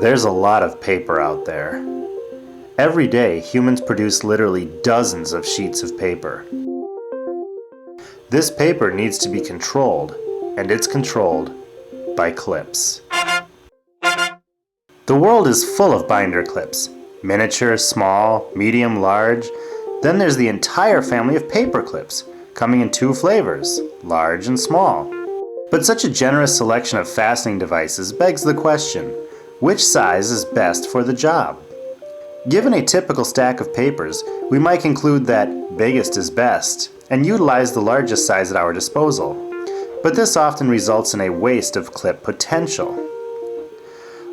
There's a lot of paper out there. Every day, humans produce literally dozens of sheets of paper. This paper needs to be controlled, and it's controlled by clips. The world is full of binder clips. Miniature, small, medium, large. Then there's the entire family of paper clips, coming in two flavors, large and small. But such a generous selection of fastening devices begs the question, which size is best for the job? Given a typical stack of papers, we might conclude that biggest is best and utilize the largest size at our disposal. But this often results in a waste of clip potential.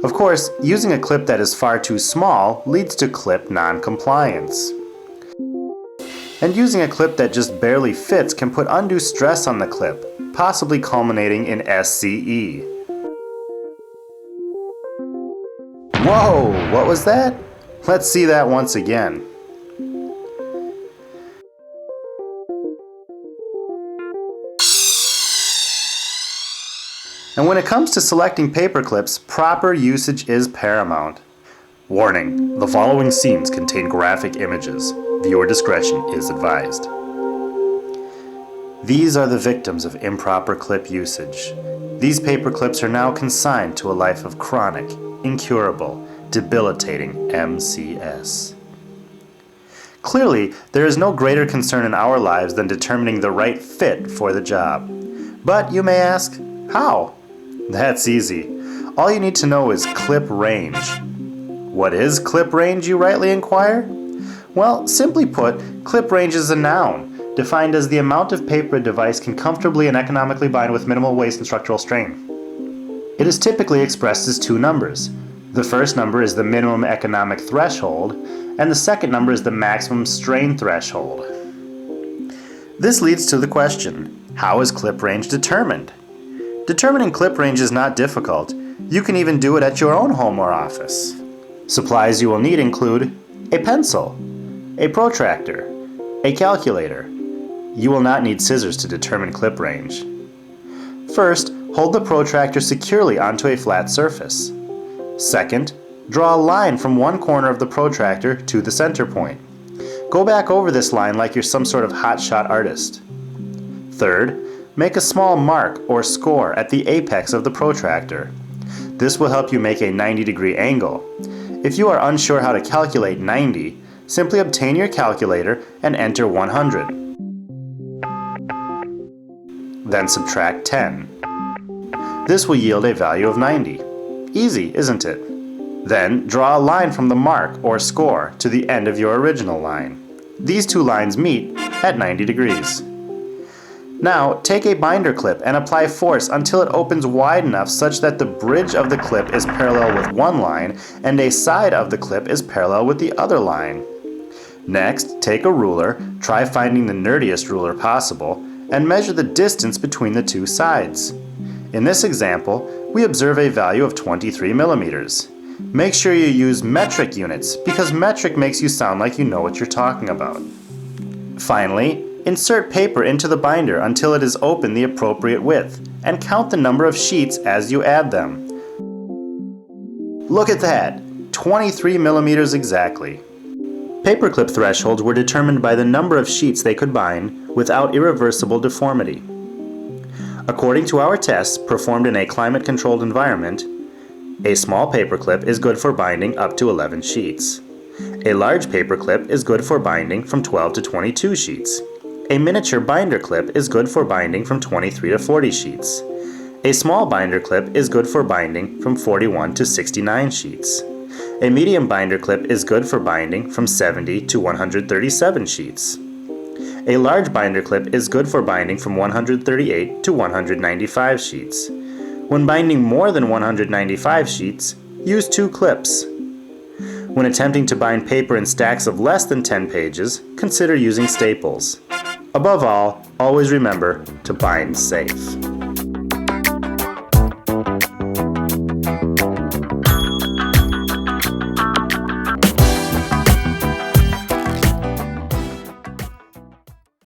Of course, using a clip that is far too small leads to clip non-compliance. And using a clip that just barely fits can put undue stress on the clip, possibly culminating in SCE. Whoa, what was that? Let's see that once again. And when it comes to selecting paper clips, proper usage is paramount. Warning, the following scenes contain graphic images. Viewer discretion is advised. These are the victims of improper clip usage. These paper clips are now consigned to a life of chronic, incurable, debilitating MCS. Clearly, there is no greater concern in our lives than determining the right fit for the job. But you may ask, how? That's easy. All you need to know is clip range. What is clip range, you rightly inquire? Well, simply put, clip range is a noun, defined as the amount of paper a device can comfortably and economically bind with minimal waste and structural strain. It is typically expressed as two numbers. The first number is the minimum economic threshold, and the second number is the maximum strain threshold. This leads to the question, how is clip range determined? Determining clip range is not difficult. You can even do it at your own home or office. Supplies you will need include a pencil, a protractor, a calculator. You will not need scissors to determine clip range. First, hold the protractor securely onto a flat surface. Second, draw a line from one corner of the protractor to the center point. Go back over this line like you're some sort of hotshot artist. Third, make a small mark or score at the apex of the protractor. This will help you make a 90-degree angle. If you are unsure how to calculate 90, simply obtain your calculator and enter 100. Then subtract 10. This will yield a value of 90. Easy, isn't it? Then draw a line from the mark or score to the end of your original line. These two lines meet at 90 degrees. Now, take a binder clip and apply force until it opens wide enough such that the bridge of the clip is parallel with one line and a side of the clip is parallel with the other line. Next, take a ruler, try finding the nerdiest ruler possible, and measure the distance between the two sides. In this example, we observe a value of 23 millimeters. Make sure you use metric units because metric makes you sound like you know what you're talking about. Finally, insert paper into the binder until it is open the appropriate width and count the number of sheets as you add them. Look at that! 23 millimeters exactly. Paperclip thresholds were determined by the number of sheets they could bind without irreversible deformity. According to our tests performed in a climate-controlled environment, a small paperclip is good for binding up to 11 sheets. A large paperclip is good for binding from 12 to 22 sheets. A miniature binder clip is good for binding from 23 to 40 sheets. A small binder clip is good for binding from 41 to 69 sheets. A medium binder clip is good for binding from 70 to 137 sheets. A large binder clip is good for binding from 138 to 195 sheets. When binding more than 195 sheets, use 2 clips. When attempting to bind paper in stacks of less than 10 pages, consider using staples. Above all, always remember to bind safe.